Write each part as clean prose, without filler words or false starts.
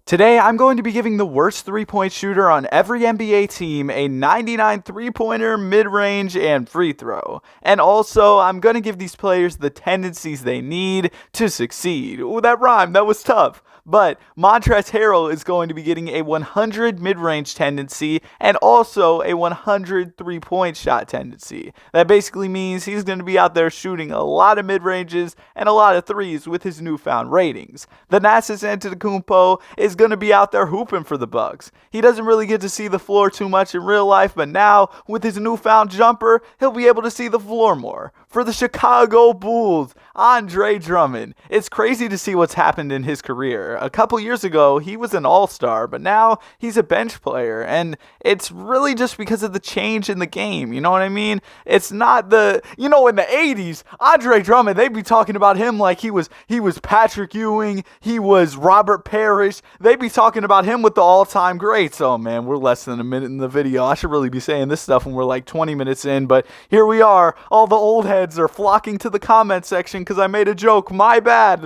Today, I'm going to be giving the worst three-point shooter on every NBA team a 99 three-pointer, mid-range, and free throw. And also, I'm going to give these players the tendencies they need to succeed. Ooh, that rhymed. That was tough. But Montrezl Harrell is going to be getting a 100 mid-range tendency and also a 100 three-point shot tendency. That basically means he's going to be out there shooting a lot of mid-ranges and a lot of threes with his newfound ratings. Thanasis Antetokounmpo is going to be out there hooping for the Bucks. He doesn't really get to see the floor too much in real life, but now with his newfound jumper, he'll be able to see the floor more. For the Chicago Bulls, Andre Drummond. It's crazy to see what's happened in his career. A couple years ago, he was an all-star, but now he's a bench player, and it's really just because of the change in the game, you know what I mean? It's not in the 80s, Andre Drummond, they'd be talking about him like he was Patrick Ewing, he was Robert Parrish, they'd be talking about him with the all-time greats. Oh man, we're less than a minute in the video. I should really be saying this stuff when we're like 20 minutes in, but here we are. All the old heads are flocking to the comment section because I made a joke. My bad.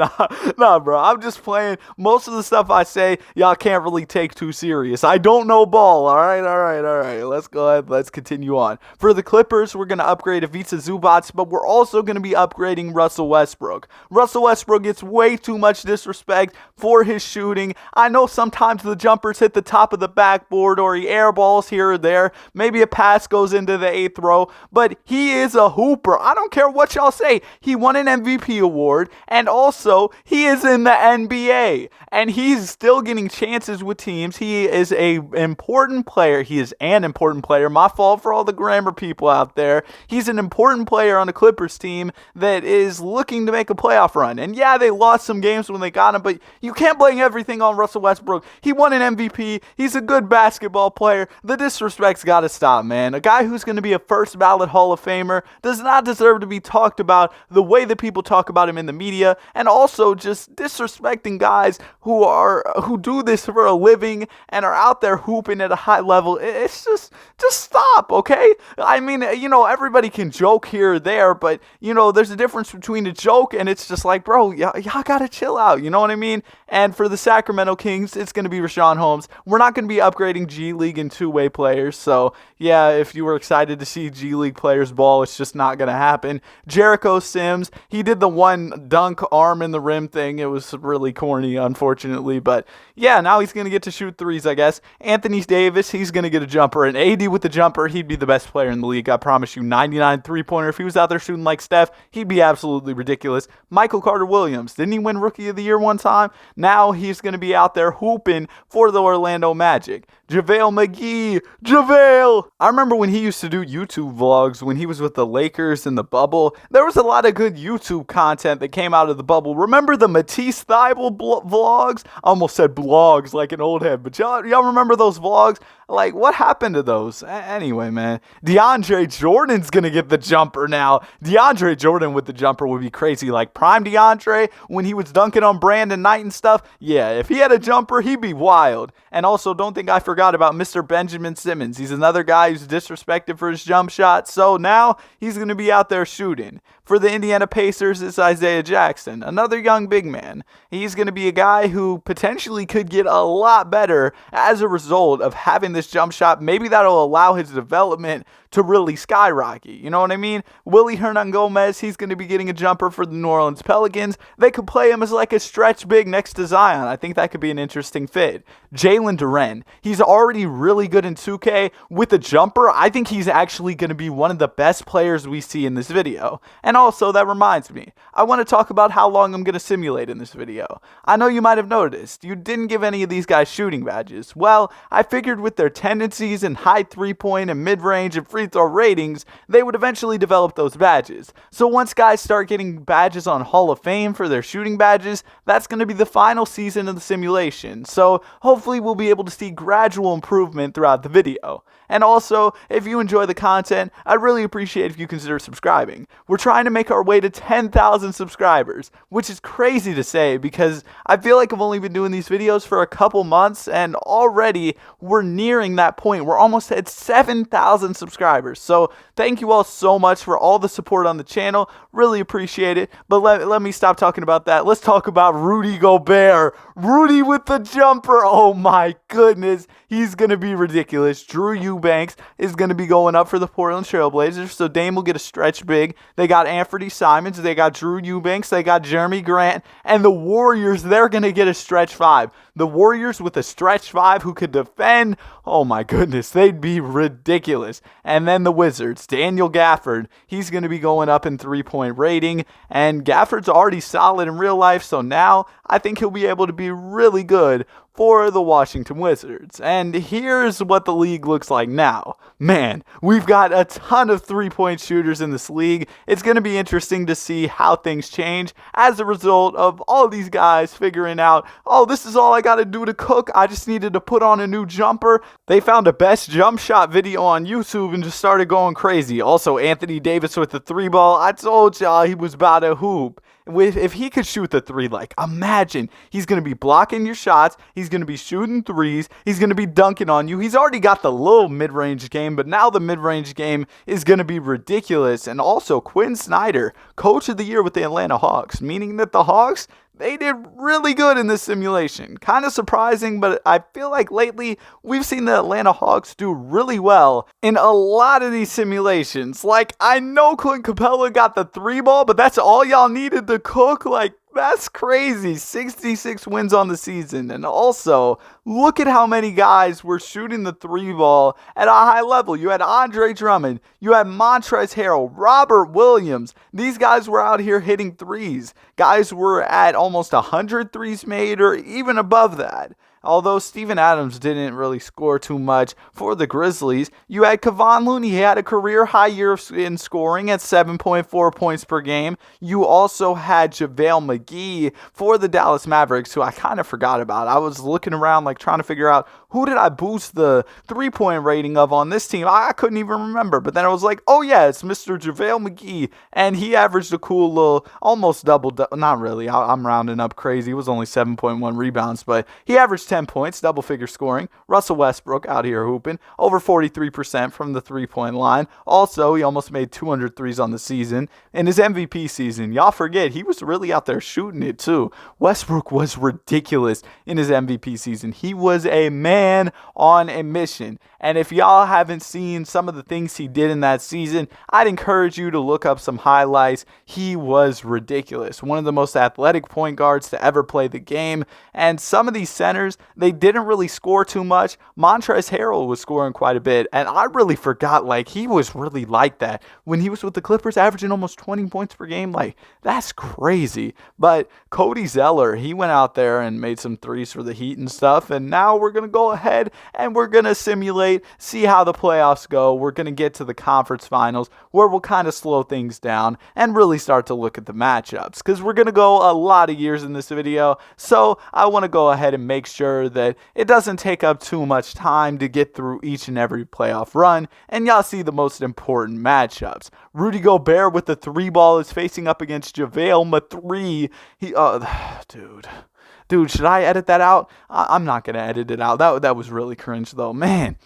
Nah, bro, I'm just playing. Most of the stuff I say, y'all can't really take too serious. I don't know ball. All right. Let's go ahead. Let's continue on. For the Clippers, we're going to upgrade Ivica Zubac, but we're also going to be upgrading Russell Westbrook. Russell Westbrook gets way too much disrespect for his shooting. I know sometimes the jumpers hit the top of the backboard or he airballs here or there. Maybe a pass goes into the 8th row, but he is a hooper. I don't care what y'all say. He won an MVP award, and also he is in the NBA. And he's still getting chances with teams. He is an important player. He is an important player. My fault for all the grammar people out there. He's an important player on the Clippers team that is looking to make a playoff run. And yeah, they lost some games when they got him, but you can't blame everything on Russell Westbrook. He won an MVP. He's a good basketball player. The disrespect's got to stop, man. A guy who's going to be a first ballot Hall of Famer does not deserve to be talked about the way that people talk about him in the media, and also just disrespecting guys who do this for a living and are out there hooping at a high level. It's just stop, okay? I mean, everybody can joke here or there, but there's a difference between a joke and it's just like, bro, y'all gotta chill out, you know what I mean? And for the Sacramento Kings, it's gonna be Richaun Holmes. We're not gonna be upgrading G League and two-way players, so yeah, if you were excited to see G League players ball, it's just not gonna happen. Jericho Sims, he did the one dunk arm in the rim thing. It was really corny, unfortunately, but yeah, now he's going to get to shoot threes, I guess. Anthony Davis, he's going to get a jumper, and AD with the jumper, he'd be the best player in the league. I promise you, 99 three-pointer. If he was out there shooting like Steph, he'd be absolutely ridiculous. Michael Carter-Williams, didn't he win Rookie of the Year one time? Now he's going to be out there hooping for the Orlando Magic. JaVale McGee, JaVale! I remember when he used to do YouTube vlogs when he was with the Lakers in the bubble. There was a lot of good YouTube content that came out of the bubble. Remember the Matisse Thybulle vlogs? I almost said blogs like an old head, but y'all remember those vlogs? Like, what happened to those? Anyway, man, DeAndre Jordan's gonna get the jumper now. DeAndre Jordan with the jumper would be crazy. Like prime DeAndre when he was dunking on Brandon Knight and stuff. Yeah, if he had a jumper, he'd be wild. And also, don't think I forgot about Mr. Benjamin Simmons. He's another guy who's disrespected for his jump shot. So now he's gonna be out there shooting. For the Indiana Pacers, it's Isaiah Jackson, another young big man. He's going to be a guy who potentially could get a lot better as a result of having this jump shot. Maybe that'll allow his development to really skyrocket. You know what I mean? Willie Hernangomez, he's going to be getting a jumper for the New Orleans Pelicans. They could play him as like a stretch big next to Zion. I think that could be an interesting fit. Jalen Duren, he's already really good in 2K. With a jumper, I think he's actually going to be one of the best players we see in this video. And also, that reminds me, I want to talk about how long I'm going to simulate in this video. I know you might have noticed, you didn't give any of these guys shooting badges. Well, I figured with their tendencies and high three-point and mid-range and free throw ratings, they would eventually develop those badges. So once guys start getting badges on Hall of Fame for their shooting badges, that's going to be the final season of the simulation. So hopefully we'll be able to see gradual improvement throughout the video. And also, if you enjoy the content, I'd really appreciate if you consider subscribing. We're trying to make our way to 10 10,000 subscribers, which is crazy to say because I feel like I've only been doing these videos for a couple months and already we're nearing that point. We're almost at 7,000 subscribers. So thank you all so much for all the support on the channel. Really appreciate it. But let me stop talking about that. Let's talk about Rudy Gobert. Rudy with the jumper. Oh my goodness. He's going to be ridiculous. Drew Eubanks is going to be going up for the Portland Trailblazers. So Dame will get a stretch big. They got Anthony Simons. They got Drew Eubanks. They got Jeremy Grant. And the Warriors, they're going to get a stretch five. The Warriors with a stretch five who could defend. Oh my goodness. They'd be ridiculous. And then the Wizards. Daniel Gafford. He's going to be going up in three-point rating. And Gafford's already solid in real life. So now I think he'll be able to be really good for the Washington Wizards. And here's what the league looks like now. Man, we've got a ton of three-point shooters in this league. It's going to be interesting to see how things change as a result of all these guys figuring out, oh, this is all I got to do to cook. I just needed to put on a new jumper. They found a best jump shot video on YouTube and just started going crazy. Also, Anthony Davis with the three ball. I told y'all he was about to hoop. If he could shoot the three, like, imagine he's going to be blocking your shots. He's going to be shooting threes. He's going to be dunking on you. He's already got the little mid-range game, but now the mid-range game is going to be ridiculous. And also, Quinn Snyder, coach of the year with the Atlanta Hawks, meaning that the Hawks, they did really good in this simulation. Kind of surprising, but I feel like lately we've seen the Atlanta Hawks do really well in a lot of these simulations. Like, I know Clint Capella got the three ball, but that's all y'all needed to cook. Like, that's crazy. 66 wins on the season. And also, look at how many guys were shooting the three ball at a high level. You had Andre Drummond. You had Montrezl Harrell, Robert Williams. These guys were out here hitting threes. Guys were at almost 100 threes made or even above that. Although Steven Adams didn't really score too much for the Grizzlies, you had Kevon Looney. He had a career-high year in scoring at 7.4 points per game. You also had JaVale McGee for the Dallas Mavericks, who I kind of forgot about. I was looking around like trying to figure out who did I boost the three-point rating of on this team. I couldn't even remember. But then I was like, oh yeah, it's Mr. JaVale McGee. And he averaged a cool little almost double, not really, I'm rounding up crazy. It was only 7.1 rebounds, but he averaged 10 points, double-figure scoring. Russell Westbrook out here hooping, over 43% from the three-point line. Also, he almost made 200 threes on the season. In his MVP season, y'all forget, he was really out there shooting it too. Westbrook was ridiculous in his MVP season. He was a man on a mission. And if y'all haven't seen some of the things he did in that season, I'd encourage you to look up some highlights. He was ridiculous. One of the most athletic point guards to ever play the game. And some of these centers, they didn't really score too much. Montrezl Harrell was scoring quite a bit. And I really forgot, like, he was really like that. When he was with the Clippers, averaging almost 20 points per game, like, that's crazy. But Cody Zeller, he went out there and made some threes for the Heat and stuff. And now we're going to go ahead and we're going to simulate, see how the playoffs go. We're going to get to the conference finals where we'll kind of slow things down and really start to look at the matchups, because we're going to go a lot of years in this video. So I want to go ahead and make sure that it doesn't take up too much time to get through each and every playoff run, and y'all see the most important matchups. Rudy Gobert with the three ball is facing up against JaVale McGee. Dude, should I edit that out? I'm not going to edit it out. That was really cringe, though. Man.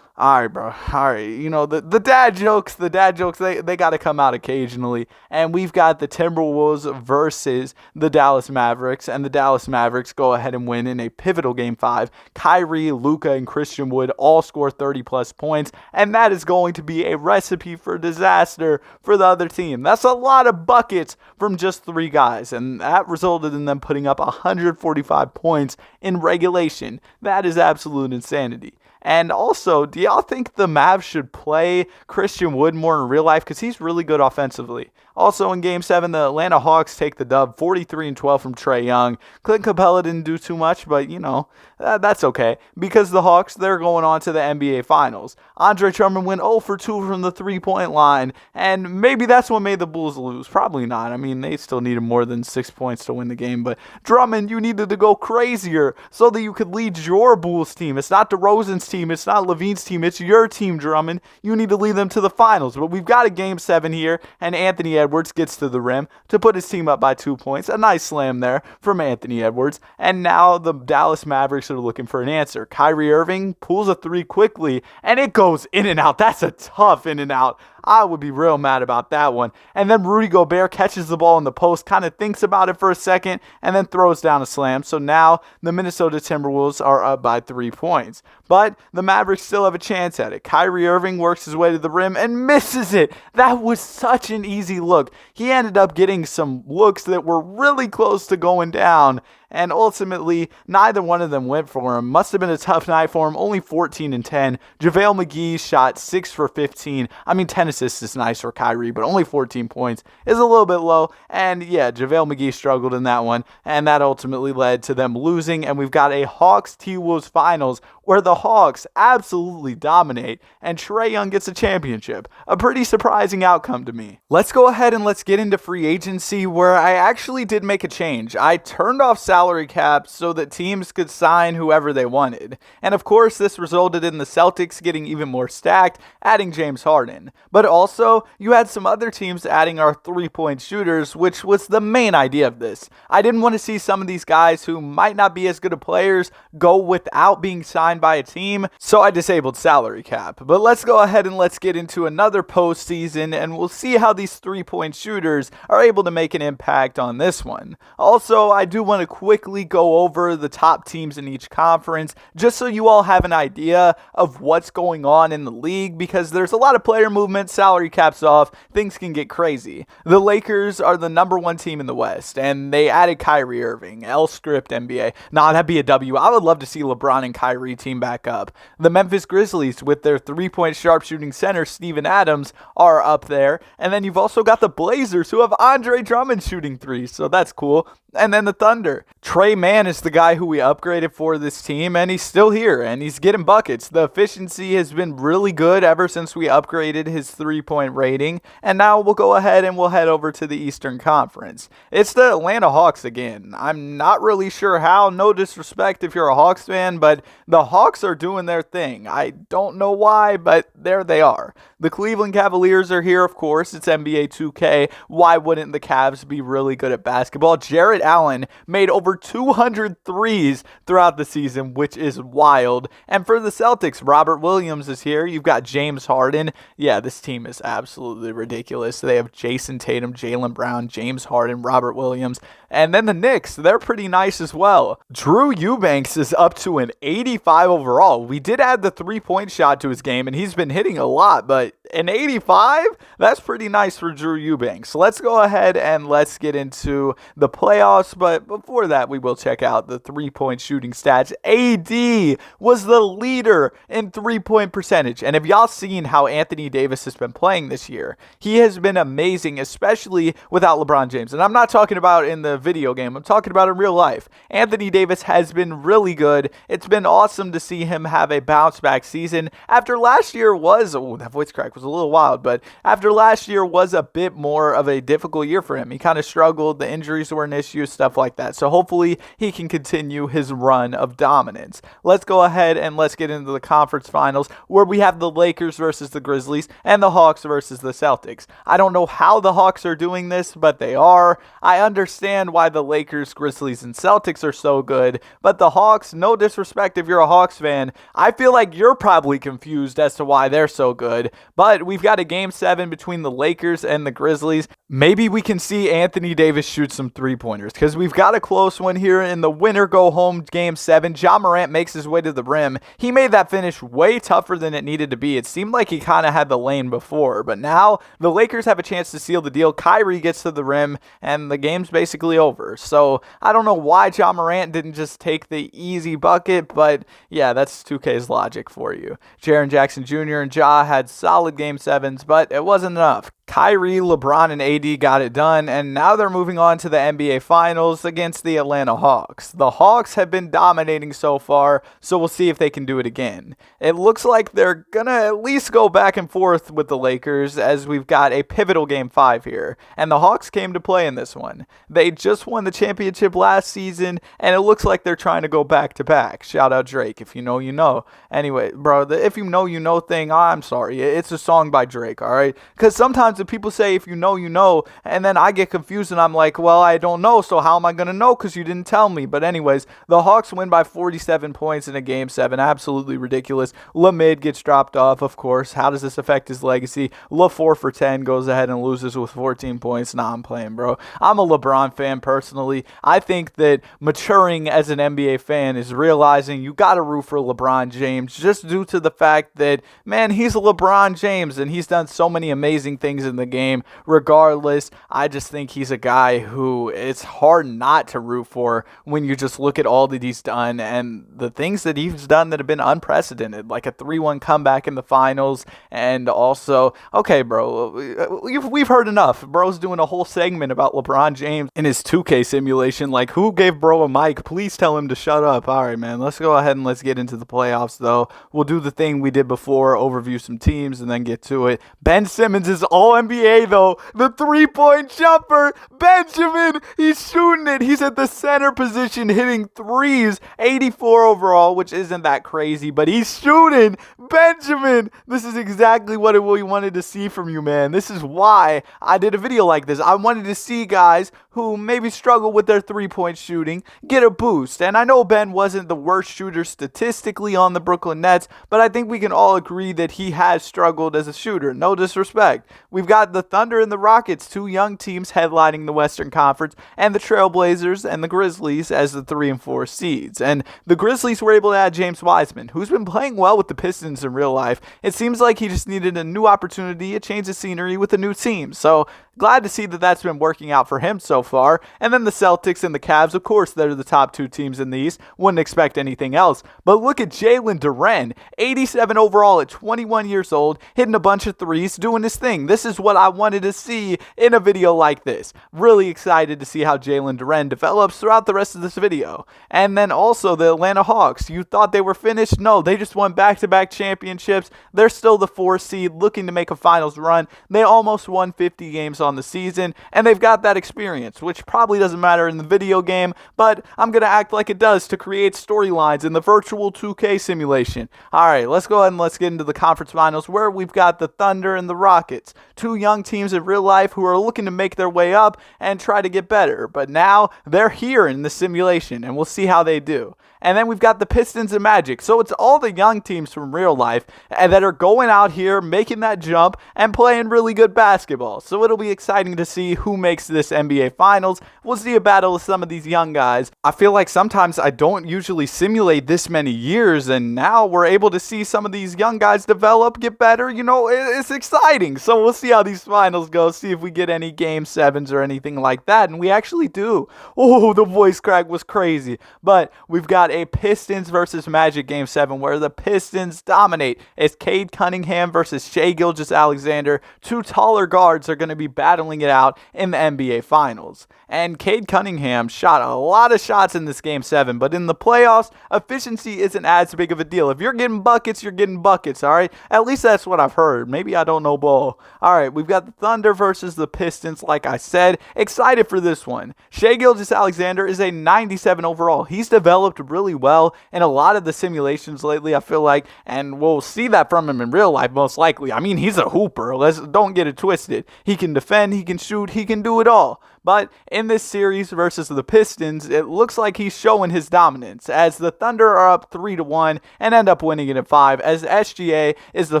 All right, bro. All right. You know, the dad jokes, they got to come out occasionally. And we've got the Timberwolves versus the Dallas Mavericks. And the Dallas Mavericks go ahead and win in a pivotal Game 5. Kyrie, Luka, and Christian Wood all score 30-plus points. And that is going to be a recipe for disaster for the other team. That's a lot of buckets from just three guys. And that resulted in them putting up 145 points in regulation. That is absolute insanity. And also, do y'all think the Mavs should play Christian Wood more in real life? Because he's really good offensively. Also, in Game 7, the Atlanta Hawks take the dub, 43-12 from Trae Young. Clint Capella didn't do too much, but, you know, that's okay. Because the Hawks, they're going on to the NBA Finals. Andre Drummond went 0 for 2 from the three-point line, and maybe that's what made the Bulls lose. Probably not. I mean, they still needed more than 6 points to win the game, but Drummond, you needed to go crazier so that you could lead your Bulls team. It's not DeRozan's team. It's not LaVine's team. team. It's your team, Drummond. You need to lead them to the finals. But we've got a Game 7 here, and Anthony Edwards gets to the rim to put his team up by 2 points. A nice slam there from Anthony Edwards. And now the Dallas Mavericks are looking for an answer. Kyrie Irving pulls a three quickly, and it goes in and out. That's a tough in and out. I would be real mad about that one. And then Rudy Gobert catches the ball in the post, kind of thinks about it for a second, and then throws down a slam. So now the Minnesota Timberwolves are up by 3 points. But the Mavericks still have a chance at it. Kyrie Irving works his way to the rim and misses it. That was such an easy look. He ended up getting some looks that were really close to going down. And ultimately, neither one of them went for him. Must have been a tough night for him. Only 14 and 10. JaVale McGee shot 6 for 15. I mean, 10 assists is nice for Kyrie, but only 14 points is a little bit low. And yeah, JaVale McGee struggled in that one. And that ultimately led to them losing. And we've got a Hawks T-Wolves finals where the Hawks absolutely dominate and Trae Young gets a championship. A pretty surprising outcome to me. Let's go ahead and let's get into free agency, where I actually did make a change. I turned off salary cap so that teams could sign whoever they wanted. And of course, this resulted in the Celtics getting even more stacked, adding James Harden. But also, you had some other teams adding our three-point shooters, which was the main idea of this. I didn't want to see some of these guys who might not be as good of players go without being signed by a team, so I disabled salary cap. But let's go ahead and let's get into another postseason, and we'll see how these three-point shooters are able to make an impact on this one. Also, I do want to quickly go over the top teams in each conference, just so you all have an idea of what's going on in the league, because there's a lot of player movement, salary caps off, things can get crazy. The Lakers are the #1 team in the West, and they added Kyrie Irving, L-script NBA. Nah, that'd be a W. I would love to see LeBron and Kyrie team back up. The Memphis Grizzlies, with their three-point sharpshooting center, Steven Adams, are up there. And then you've also got the Blazers, who have Andre Drummond shooting threes, so that's cool. And then the Thunder. Trey Mann is the guy who we upgraded for this team, and he's still here, and he's getting buckets. The efficiency has been really good ever since we upgraded his three-point rating. And now we'll go ahead and we'll head over to the Eastern Conference. It's the Atlanta Hawks again. I'm not really sure how, no disrespect if you're a Hawks fan, but the Hawks are doing their thing. I don't know why, but there they are. The Cleveland Cavaliers are here, of course. It's NBA 2K. Why wouldn't the Cavs be really good at basketball? Jarrett Allen made over 200 threes throughout the season, which is wild. And for the Celtics, Robert Williams is here. You've got James Harden. Yeah, this team is absolutely ridiculous. They have Jason Tatum, Jaylen Brown, James Harden, Robert Williams. And then the Knicks, they're pretty nice as well. Drew Eubanks is up to an 85 overall. We did add the three-point shot to his game, and he's been hitting a lot, but an 85? That's pretty nice for Drew Eubanks. Let's go ahead and let's get into the playoffs, but before that, we will check out the three-point shooting stats. AD was the leader in three-point percentage, and have y'all seen how Anthony Davis has been playing this year? He has been amazing, especially without LeBron James, and I'm not talking about in the video game, I'm talking about in real life. Anthony Davis has been really good. It's been awesome to see him have a bounce-back season after last year was, that voice crack was a little wild, but after last year was a bit more of a difficult year for him. He kind of struggled, the injuries were an issue, stuff like that. So hopefully he can continue his run of dominance. Let's go ahead and let's get into the conference finals, where we have the Lakers versus the Grizzlies and the Hawks versus the Celtics. I don't know how the Hawks are doing this, but they are. I understand why the Lakers, Grizzlies, and Celtics are so good, but the Hawks, no disrespect if you're a Hawks fan, I feel like you're probably confused as to why they're so good. But we've got a Game 7 between the Lakers and the Grizzlies. Maybe we can see Anthony Davis shoot some three-pointers, because we've got a close one here in the winner-go-home Game 7. Ja Morant makes his way to the rim. He made that finish way tougher than it needed to be. It seemed like he kind of had the lane before, but now the Lakers have a chance to seal the deal. Kyrie gets to the rim, and the game's basically over. So I don't know why Ja Morant didn't just take the easy bucket, but yeah, that's 2K's logic for you. Jaren Jackson Jr. and Ja had solid Game 7s, but it wasn't enough. Kyrie, LeBron, and AD got it done, and now they're moving on to the NBA Finals against the Atlanta Hawks. The Hawks have been dominating so far, so we'll see if they can do it again. It looks like they're gonna at least go back and forth with the Lakers, as we've got a pivotal Game 5 here, and the Hawks came to play in this one. They just won the championship last season, and it looks like they're trying to go back-to-back. Shout out Drake. If you know, you know. Anyway, bro, the if you know, you know thing, I'm sorry. It's a song by Drake, all right? Because sometimes if people say if you know, you know, and then I get confused and I'm like, well, I don't know, so how am I going to know? Because you didn't tell me. But anyways, the Hawks win by 47 points in a Game 7. Absolutely ridiculous. LaMid gets dropped off, of course. How does this affect his legacy? LaFour for 10 goes ahead and loses with 14 points. Nah, I'm playing, bro. I'm a LeBron fan personally. I think that maturing as an NBA fan is realizing you got to root for LeBron James just due to the fact that, man, he's LeBron James and he's done so many amazing things in the game. Regardless, I just think he's a guy who it's hard not to root for when you just look at all that he's done and the things that he's done that have been unprecedented, like a 3-1 comeback in the finals. And also, okay, bro, we've heard enough. Bro's doing a whole segment about LeBron James in his 2K simulation. Like, who gave bro a mic? Please tell him to shut up. All right, man, let's go ahead and let's get into the playoffs, though. We'll do the thing we did before, overview some teams, and then get to it. Ben Simmons is All-NBA, though. The three-point jumper. Benjamin, he's shooting it. He's at the center position, hitting threes. 84 overall, which isn't that crazy, but he's shooting. Benjamin, this is exactly what we wanted to see from you, man. This is why I did a video like this. I wanted to see guys who maybe struggle with their three-point shooting get a boost. And I know Ben wasn't the worst shooter statistically on the Brooklyn Nets, but I think we can all agree that he has struggled as a shooter. No disrespect. We've got the Thunder and the Rockets, two young teams headlining the Western Conference, and the Trailblazers and the Grizzlies as the 3 and 4 seeds. And the Grizzlies were able to add James Wiseman, who's been playing well with the Pistons in real life. It seems like he just needed a new opportunity, a change of scenery with a new team. So glad to see that that's been working out for him so far. And then the Celtics and the Cavs, of course, they're the top two teams in the East. Wouldn't expect anything else. But look at Jalen Duren, 87 overall at 21 years old, hitting a bunch of threes, doing his thing. This is what I wanted to see in a video like this. Really excited to see how Jalen Duren develops throughout the rest of this video. And then also the Atlanta Hawks. You thought they were finished? No, they just won back-to-back championships. They're still the 4 seed, looking to make a finals run. They almost won 50 games on the season, and they've got that experience, which probably doesn't matter in the video game, but I'm going to act like it does to create storylines in the virtual 2K simulation. Alright, let's go ahead and let's get into the conference finals, where we've got the Thunder and the Rockets, two young teams in real life who are looking to make their way up and try to get better, but now they're here in the simulation, and we'll see how they do. And then we've got the Pistons and Magic. So it's all the young teams from real life that are going out here, making that jump, and playing really good basketball. So it'll be exciting to see who makes this NBA Finals. We'll see a battle with some of these young guys. I feel like sometimes I don't usually simulate this many years, and now we're able to see some of these young guys develop, get better. You know, it's exciting. So we'll see how these finals go, see if we get any Game 7s or anything like that. And we actually do. Oh, the voice crack was crazy. But we've got a Pistons versus Magic Game 7 where the Pistons dominate. It's Cade Cunningham versus Shai Gilgeous-Alexander. Two taller guards are going to be battling it out in the NBA Finals. And Cade Cunningham shot a lot of shots in this Game 7, but in the playoffs, efficiency isn't as big of a deal. If you're getting buckets, you're getting buckets, all right? At least that's what I've heard. Maybe I don't know ball. All right, we've got the Thunder versus the Pistons, like I said. Excited for this one. Shai Gilgeous-Alexander is a 97 overall. He's developed really well in a lot of the simulations lately, I feel like, and we'll see that from him in real life most likely. I mean, he's a hooper. Don't get it twisted. He can defend, he can shoot, he can do it all. But in this series versus the Pistons, it looks like he's showing his dominance, as the Thunder are up 3-1 and end up winning it in 5, as SGA is the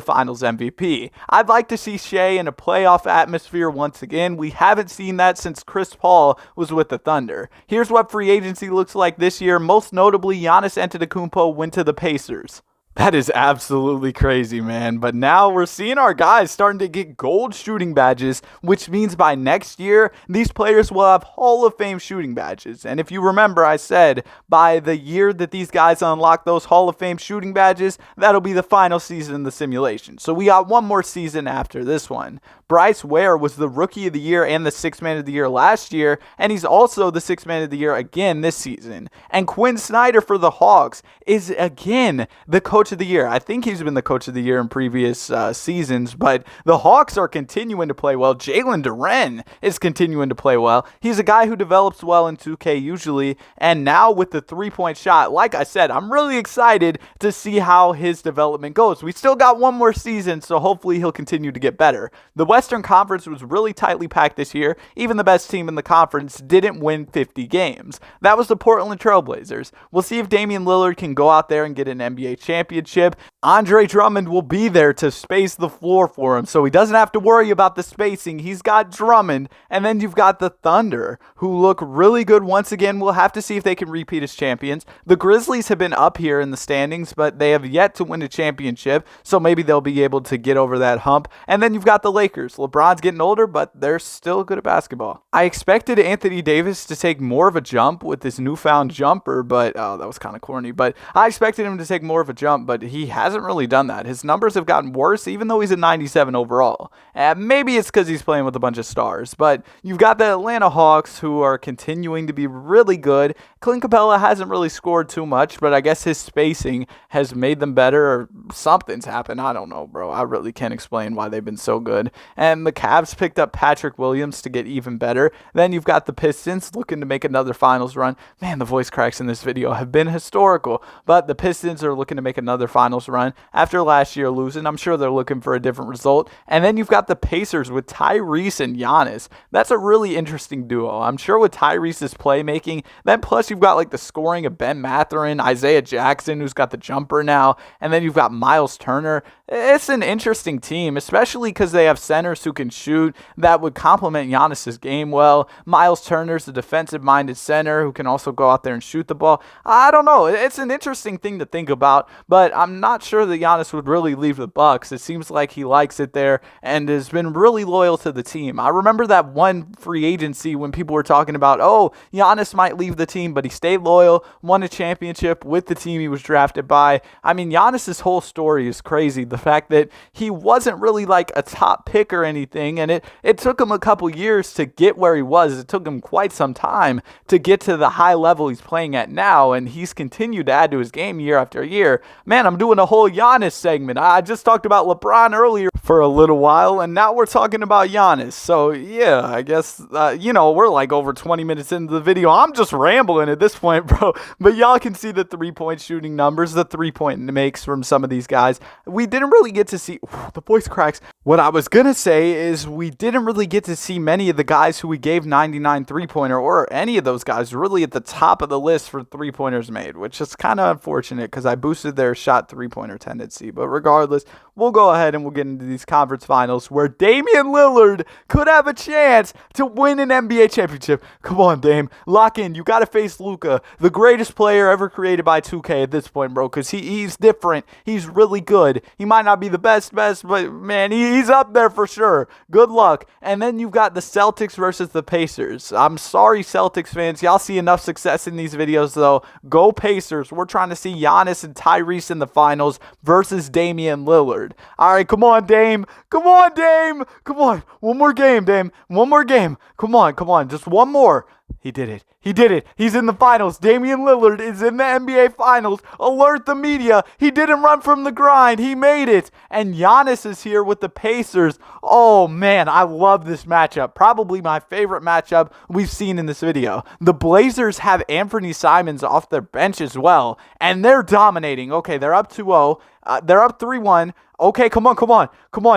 Finals MVP. I'd like to see Shai in a playoff atmosphere once again. We haven't seen that since Chris Paul was with the Thunder. Here's what free agency looks like this year. Most notably, Giannis Antetokounmpo went to the Pacers. That is absolutely crazy, man. But now we're seeing our guys starting to get gold shooting badges, which means by next year, these players will have Hall of Fame shooting badges. And if you remember, I said by the year that these guys unlock those Hall of Fame shooting badges, that'll be the final season in the simulation. So we got one more season after this one. Bryce Ware was the Rookie of the Year and the Sixth Man of the Year last year, and he's also the Sixth Man of the Year again this season. And Quinn Snyder for the Hawks is again the Coach of the Year. I think he's been the Coach of the Year in previous seasons, but the Hawks are continuing to play well. Jalen Duren is continuing to play well. He's a guy who develops well in 2K usually, and now with the three-point shot, like I said, I'm really excited to see how his development goes. We still got one more season, so hopefully he'll continue to get better. The Western Conference was really tightly packed this year. Even the best team in the conference didn't win 50 games. That was the Portland Trailblazers. We'll see if Damian Lillard can go out there and get an NBA championship. Andre Drummond will be there to space the floor for him, so he doesn't have to worry about the spacing. He's got Drummond, and then you've got the Thunder, who look really good once again. We'll have to see if they can repeat as champions. The Grizzlies have been up here in the standings, but they have yet to win a championship, so maybe they'll be able to get over that hump. And then you've got the Lakers. LeBron's getting older, but they're still good at basketball. I expected Anthony Davis to take more of a jump with this newfound jumper, but that was kind of corny, but I expected him to take more of a jump, but he hasn't really done that. His numbers have gotten worse, even though he's a 97 overall. Maybe it's because he's playing with a bunch of stars, but you've got the Atlanta Hawks, who are continuing to be really good. Clint Capella hasn't really scored too much, but I guess his spacing has made them better, or something's happened. I don't know, bro. I really can't explain why they've been so good. And the Cavs picked up Patrick Williams to get even better. Then you've got the Pistons looking to make another finals run. Man, the voice cracks in this video have been historical, but the Pistons are looking to make another finals run after last year losing. I'm sure they're looking for a different result. And then you've got the Pacers with Tyrese and Giannis. That's a really interesting duo. I'm sure with Tyrese's playmaking, then plus you've got like the scoring of Ben Mathurin, Isaiah Jackson, who's got the jumper now, and then you've got Miles Turner. It's an interesting team, especially because they have centers who can shoot that would complement Giannis's game well. Miles Turner's a defensive-minded center who can also go out there and shoot the ball. I don't know. It's an interesting thing to think about, but I'm not sure that Giannis would really leave the Bucks. It seems like he likes it there and has been really loyal to the team. I remember that one free agency when people were talking about, oh, Giannis might leave the team, but he stayed loyal, won a championship with the team he was drafted by. I mean, Giannis's whole story is crazy. The fact that he wasn't really like a top pick or anything, and it took him a couple years to get where he was. It took him quite some time to get to the high level he's playing at now, and he's continued to add to his game year after year. Man, I'm doing a whole Giannis segment. I just talked about LeBron earlier for a little while, and now we're talking about Giannis. So yeah, I guess, we're like over 20 minutes into the video. I'm just rambling at this point, bro. But y'all can see the three-point shooting numbers, the three-point makes from some of these guys. We didn't really get to see, the voice cracks. What I was going to say is we didn't really get to see many of the guys who we gave 99 three-pointer, or any of those guys really at the top of the list for three-pointers made, which is kind of unfortunate because I boosted their shot three-pointer tendency. But regardless, we'll go ahead and we'll get into these conference finals where Damian Lillard could have a chance to win an NBA championship. Come on, Dame. Lock in. You got to face Luka, the greatest player ever created by 2K at this point, bro, because he's different. He's really good. He might not be the best, but man, he's up there for sure. Good luck. And then you've got the Celtics versus the Pacers. I'm sorry, Celtics fans. Y'all see enough success in these videos, though. Go Pacers. We're trying to see Giannis and Tyrese in the finals versus Damian Lillard. All right, come on, Dame. Come on, Dame. Come on. One more game, Dame. One more game. Come on. Just one more. He did it. He's in the finals. Damian Lillard is in the NBA finals. Alert the media. He didn't run from the grind. He made it. And Giannis is here with the Pacers. Oh, man, I love this matchup. Probably my favorite matchup we've seen in this video. The Blazers have Anthony Simons off their bench as well, and they're dominating. Okay, they're up 2-0. They're up 3-1. Okay, come on,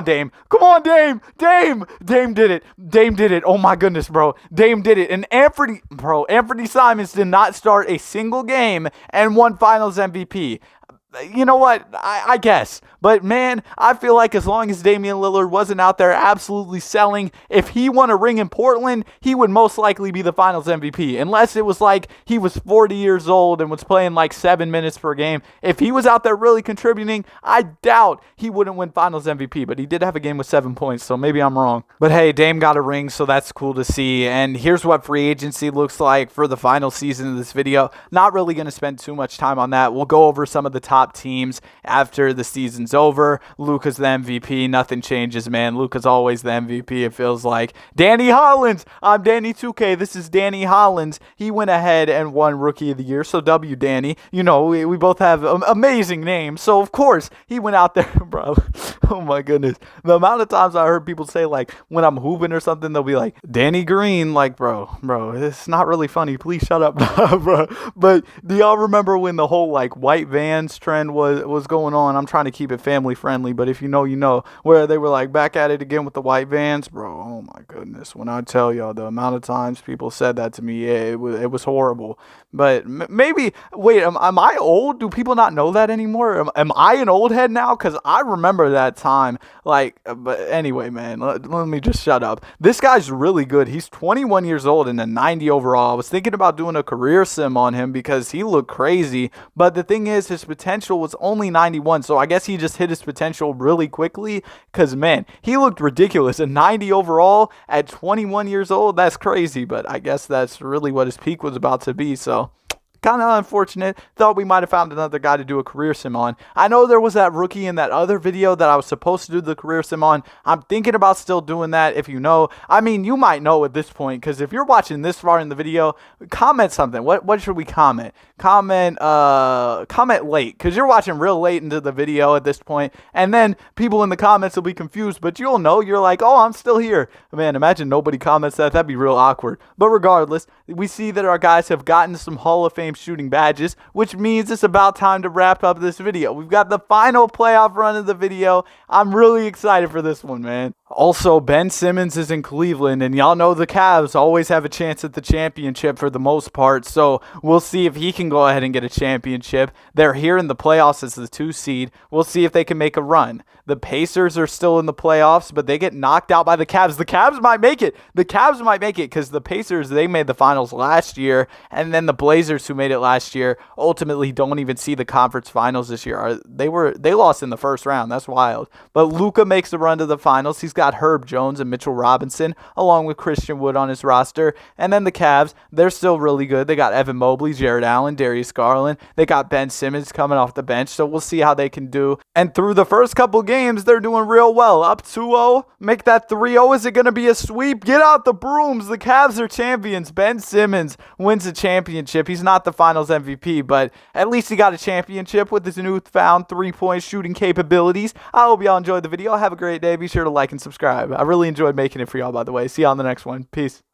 Dame. Come on, Dame. Dame did it. Oh my goodness, bro. Dame did it. And Anthony Simons did not start a single game and won Finals MVP. You know what? I guess. But man, I feel like as long as Damian Lillard wasn't out there absolutely selling, if he won a ring in Portland, he would most likely be the Finals MVP. Unless it was like he was 40 years old and was playing like 7 minutes per game. If he was out there really contributing, I doubt he wouldn't win Finals MVP. But he did have a game with 7 points, so maybe I'm wrong. But hey, Dame got a ring, so that's cool to see. And here's what free agency looks like for the final season of this video. Not really going to spend too much time on that. We'll go over some of the top top teams after the season's over. Luka's the MVP. Nothing changes, man. Luka's always the MVP, it feels like. Danny Hollins. I'm Danny 2K. This is Danny Hollins. He went ahead and won Rookie of the Year. So W, Danny. You know, we both have amazing names. So, of course, he went out there, bro. Oh, my goodness. The amount of times I heard people say, like, when I'm hooping or something, they'll be like, Danny Green. Like, bro, it's not really funny. Please shut up, bro. But do y'all remember when the whole, like, white Vans trend was going on? I'm trying to keep it family friendly, but if you know, you know, where they were, like, back at it again with the white Vans, bro. Oh, my goodness. When I tell y'all the amount of times people said that to me, yeah, it was horrible. But maybe, wait, am I old? Do people not know that anymore? Am I an old head now? Because I remember that time. Like, but anyway, man, let me just shut up. This guy's really good. He's 21 years old and a 90 overall. I was thinking about doing a career sim on him because he looked crazy. But the thing is, his potential was only 91. So I guess he just hit his potential really quickly because, man, he looked ridiculous. A 90 overall at 21 years old, that's crazy. But I guess that's really what his peak was about to be. So kind of unfortunate. Thought we might have found another guy to do a career sim on. I know there was that rookie in that other video that I was supposed to do the career sim on. I'm thinking about still doing that if you know. I mean, you might know at this point because if you're watching this far in the video, comment something. What should we comment? Comment late because you're watching real late into the video at this point. And then people in the comments will be confused, but you'll know. You're like, oh, I'm still here. Man, imagine nobody comments that. That'd be real awkward. But regardless, we see that our guys have gotten some Hall of Fame shooting badges, which means it's about time to wrap up this video. We've got the final playoff run of the video. I'm really excited for this one, man. Also, Ben Simmons is in Cleveland, and y'all know the Cavs always have a chance at the championship for the most part, so we'll see if he can go ahead and get a championship. They're here in the playoffs as the 2 seed. We'll see if they can make a run. The Pacers are still in the playoffs, but they get knocked out by the Cavs. The Cavs might make it. The Cavs might make it because the Pacers, they made the finals last year, and then the Blazers, who made it last year, ultimately don't even see the conference finals this year. They lost in the first round. That's wild. But Luka makes the run to the finals. He's got Herb Jones and Mitchell Robinson along with Christian Wood on his roster. And then the Cavs, they're still really good. They got Evan Mobley, Jared Allen, Darius Garland. They got Ben Simmons coming off the bench, so we'll see how they can do. And through the first couple games, they're doing real well. Up 2-0, make that 3-0. Is it going to be a sweep? Get out the brooms. The Cavs are champions. Ben Simmons wins the championship. He's not the finals MVP, but at least he got a championship with his newfound three-point shooting capabilities. I hope y'all enjoyed the video. Have a great day. Be sure to like and subscribe. I really enjoyed making it for y'all, by the way. See y'all on the next one. Peace.